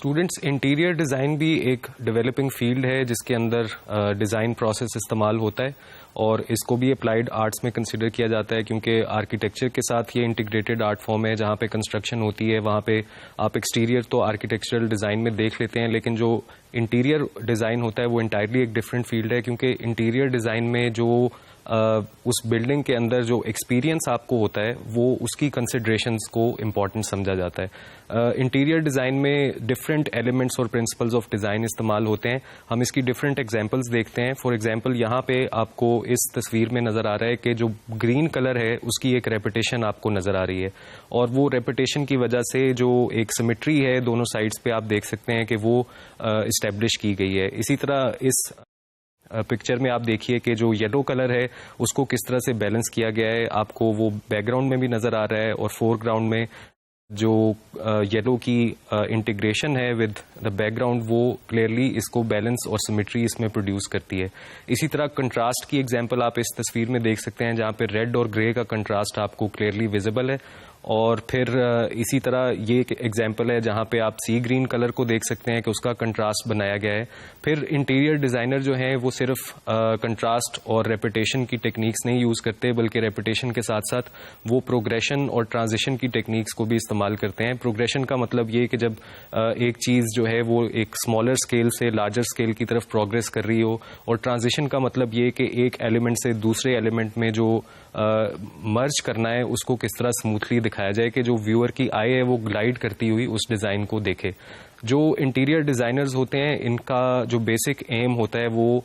Students interior design भी एक developing field है जिसके अंदर डिज़ाइन प्रोसेस इस्तेमाल होता है और इसको भी अप्लाइड आर्ट्स में कंसिडर किया जाता है क्योंकि आर्किटेक्चर के साथ ये इंटीग्रेटेड आर्ट फॉर्म है। जहाँ पे कंस्ट्रक्शन होती है वहाँ पे आप एक्सटीरियर तो आर्किटेक्चरल डिज़ाइन में देख लेते हैं, लेकिन जो इंटीरियर डिज़ाइन होता है वो इंटायरली एक डिफरेंट फील्ड है क्योंकि इंटीरियर डिज़ाइन में जो उस बिल्डिंग के अंदर जो एक्सपीरियंस आपको होता है वो उसकी कंसिडरेशंस को इम्पॉर्टेंट समझा जाता है। इंटीरियर डिज़ाइन में डिफरेंट एलिमेंट्स और प्रिंसिपल्स ऑफ डिज़ाइन इस्तेमाल होते हैं। हम इसकी डिफरेंट एग्जांपल्स देखते हैं। फॉर एग्जांपल यहाँ पे आपको इस तस्वीर में नज़र आ रहा है कि जो ग्रीन कलर है उसकी एक रेपिटेशन आपको नज़र आ रही है और वो रेपिटेशन की वजह से जो एक सिमेट्री है दोनों साइड्स पे आप देख सकते हैं कि वो इस्टेब्लिश की गई है। इसी तरह इस पिक्चर में आप देखिए कि जो येलो कलर है उसको किस तरह से बैलेंस किया गया है। आपको वो बैकग्राउंड में भी नज़र आ रहा है और फोरग्राउंड में जो येलो की इंटीग्रेशन है विद द बैकग्राउंड वो क्लियरली इसको बैलेंस और सिमेट्री इसमें प्रोड्यूस करती है। इसी तरह कंट्रास्ट की एग्जांपल आप इस तस्वीर में देख सकते हैं जहाँ पे रेड और ग्रे का कंट्रास्ट आपको क्लियरली विजिबल है। और फिर इसी तरह ये एक एग्जांपल है जहाँ पे आप सी ग्रीन कलर को देख सकते हैं कि उसका कंट्रास्ट बनाया गया है। फिर इंटीरियर डिज़ाइनर जो हैं वो सिर्फ कंट्रास्ट और रेपिटेशन की टेक्निक्स नहीं यूज़ करते बल्कि रेपिटेशन के साथ साथ वो प्रोग्रेशन और ट्रांजिशन की टेक्निक्स को भी इस्तेमाल करते हैं। प्रोग्रेशन का मतलब ये कि जब एक चीज़ जो है वो एक स्मॉलर स्केल से लार्जर स्केल की तरफ प्रोग्रेस कर रही हो, और ट्रांजिशन का मतलब ये कि एक एलिमेंट से दूसरे एलिमेंट में जो मर्ज करना है उसको किस तरह स्मूथली दिखाया जाए कि जो व्यूअर की आई है वो ग्लाइड करती हुई उस डिज़ाइन को देखे। जो इंटीरियर डिज़ाइनर्स होते हैं इनका जो बेसिक एम होता है वो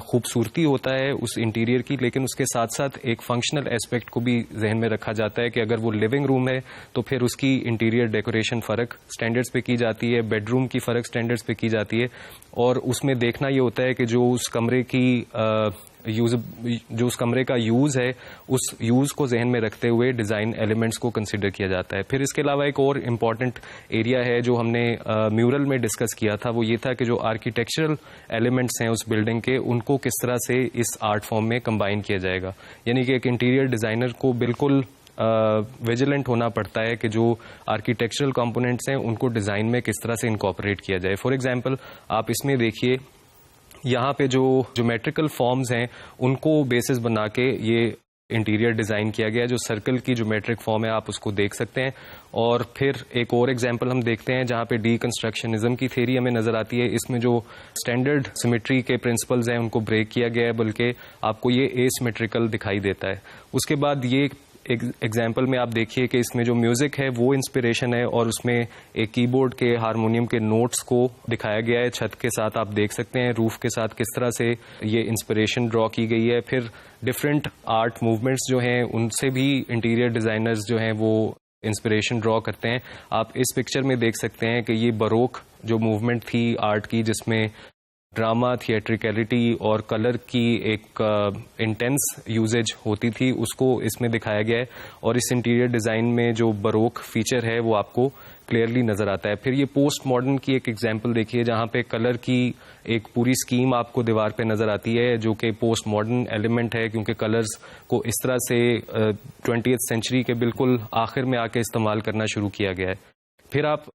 खूबसूरती होता है उस इंटीरियर की, लेकिन उसके साथ साथ एक फंक्शनल एस्पेक्ट को भी जहन में रखा जाता है कि अगर वो लिविंग रूम है तो फिर उसकी इंटीरियर डेकोरेशन फ़र्क स्टैंडर्ड्स पे की जाती है, बेडरूम की फ़र्क स्टैंडर्ड्स पे की जाती है, और उसमें देखना ये होता है कि जो उस कमरे की जो उस कमरे का यूज़ है उस यूज़ को जहन में रखते हुए डिज़ाइन एलिमेंट्स को कंसिडर किया जाता है। फिर इसके अलावा एक और इम्पॉर्टेंट एरिया है जो हमने म्यूरल में डिस्कस किया था, वो ये था कि जो आर्किटेक्चरल एलिमेंट्स हैं उस बिल्डिंग के उनको किस तरह से इस आर्ट फॉर्म में कंबाइन किया जाएगा। यानी कि एक इंटीरियर डिज़ाइनर को बिल्कुल विजिलेंट होना पड़ता है कि जो आर्किटेक्चरल कंपोनेंट्स हैं उनको डिज़ाइन में किस तरह से इनकॉर्पोरेट किया जाए। फॉर एग्जांपल आप इसमें देखिए यहाँ पे जो ज्योमेट्रिकल फॉर्म्स हैं उनको बेसिस बना के ये इंटीरियर डिज़ाइन किया गया है। जो सर्कल की ज्योमेट्रिक फॉर्म है आप उसको देख सकते हैं। और फिर एक और एग्जांपल हम देखते हैं जहाँ पे डीकंस्ट्रक्शनिज्म की थ्योरी हमें नज़र आती है। इसमें जो स्टैंडर्ड सिमेट्री के प्रिंसिपल्स हैं उनको ब्रेक किया गया है, बल्कि आपको ये एसिमेट्रिकल दिखाई देता है। उसके बाद ये एग्जाम्पल में आप देखिए कि इसमें जो म्यूज़िक है वो इंस्पिरेशन है और उसमें एक कीबोर्ड के हारमोनियम के नोट्स को दिखाया गया है। छत के साथ आप देख सकते हैं रूफ के साथ किस तरह से ये इंस्पिरेशन ड्रॉ की गई है। फिर डिफरेंट आर्ट मूवमेंट्स जो हैं उनसे भी इंटीरियर डिज़ाइनर्स जो हैं वो इंस्पिरेशन ड्रॉ करते हैं। आप इस पिक्चर में देख सकते हैं कि ये बरोक जो मूवमेंट थी आर्ट की जिसमें ड्रामा, थिएट्रिकलिटी और कलर की एक इंटेंस यूजेज होती थी उसको इसमें दिखाया गया है। और इस इंटीरियर डिज़ाइन में जो बरोक फीचर है वो आपको क्लियरली नज़र आता है। फिर ये पोस्ट मॉडर्न की एक एग्जांपल देखिए जहाँ पे कलर की एक पूरी स्कीम आपको दीवार पे नज़र आती है जो कि पोस्ट मॉडर्न एलिमेंट है क्योंकि कलर्स को इस तरह से 20th सेंचुरी के बिल्कुल आखिर में आके इस्तेमाल करना शुरू किया गया है। फिर आप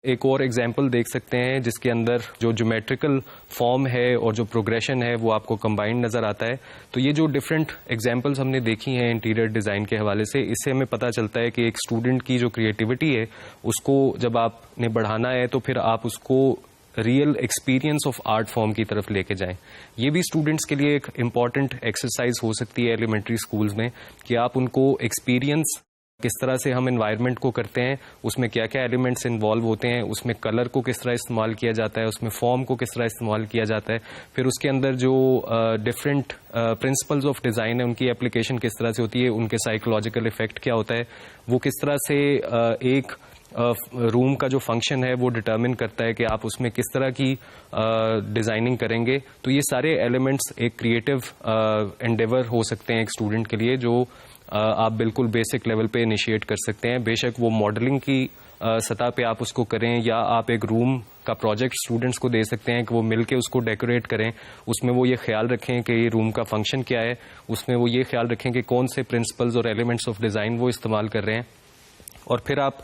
एक और एग्जाम्पल देख सकते हैं जिसके अंदर जो ज्योमेट्रिकल फॉर्म है और जो प्रोग्रेशन है वो आपको कंबाइंड नज़र आता है। तो ये जो डिफरेंट एग्जाम्पल्स हमने देखी हैं इंटीरियर डिज़ाइन के हवाले से, इससे हमें पता चलता है कि एक स्टूडेंट की जो क्रिएटिविटी है उसको जब आपने बढ़ाना है तो फिर आप उसको real experience of art form की तरफ लेके जाएं। ये भी स्टूडेंट्स के लिए एक इम्पॉर्टेंट एक्सरसाइज हो सकती है एलिमेंट्री स्कूल्स में कि आप उनको एक्सपीरियंस किस तरह से हम एनवायरनमेंट को करते हैं, उसमें क्या क्या एलिमेंट्स इन्वॉल्व होते हैं, उसमें कलर को किस तरह इस्तेमाल किया जाता है, उसमें फॉर्म को किस तरह इस्तेमाल किया जाता है, फिर उसके अंदर जो डिफरेंट प्रिंसिपल्स ऑफ डिज़ाइन है उनकी एप्लीकेशन किस तरह से होती है, उनके साइकोलॉजिकल इफेक्ट क्या होता है, वो किस तरह से एक रूम का जो फंक्शन है वो डिटर्मिन करता है कि आप उसमें किस तरह की डिज़ाइनिंग करेंगे। तो ये सारे एलिमेंट्स एक क्रिएटिव एंडेवर हो सकते हैं एक स्टूडेंट के लिए जो आप बिल्कुल बेसिक लेवल पे इनिशिएट कर सकते हैं। बेशक वो मॉडलिंग की सतह पे आप उसको करें या आप एक रूम का प्रोजेक्ट स्टूडेंट्स को दे सकते हैं कि वो मिलके उसको डेकोरेट करें। उसमें वो ये ख्याल रखें कि ये रूम का फंक्शन क्या है, उसमें वो ये ख्याल रखें कि कौन से प्रिंसिपल्स और एलिमेंट्स ऑफ डिज़ाइन वो इस्तेमाल कर रहे हैं। और फिर आप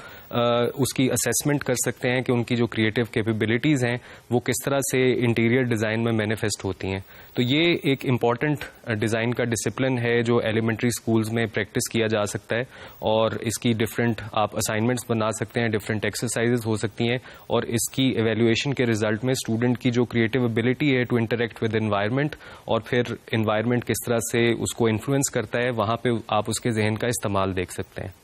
उसकी असेसमेंट कर सकते हैं कि उनकी जो क्रिएटिव कैपेबिलिटीज़ हैं वो किस तरह से इंटीरियर डिज़ाइन में मैनिफेस्ट होती हैं। तो ये एक इम्पॉर्टेंट डिज़ाइन का डिसिप्लिन है जो एलिमेंट्री स्कूल्स में प्रैक्टिस किया जा सकता है, और इसकी डिफरेंट आप असाइनमेंट्स बना सकते हैं, डिफरेंट एक्सरसाइजेज हो सकती हैं, और इसकी एवेल्युएशन के रिजल्ट में स्टूडेंट की जो क्रिएटिव एबिलिटी है टू इंटरेक्ट विद एनवायरनमेंट और फिर एनवायरनमेंट किस तरह से उसको इन्फ्लुएंस करता है, वहाँ पे आप उसके जहन का इस्तेमाल देख सकते हैं।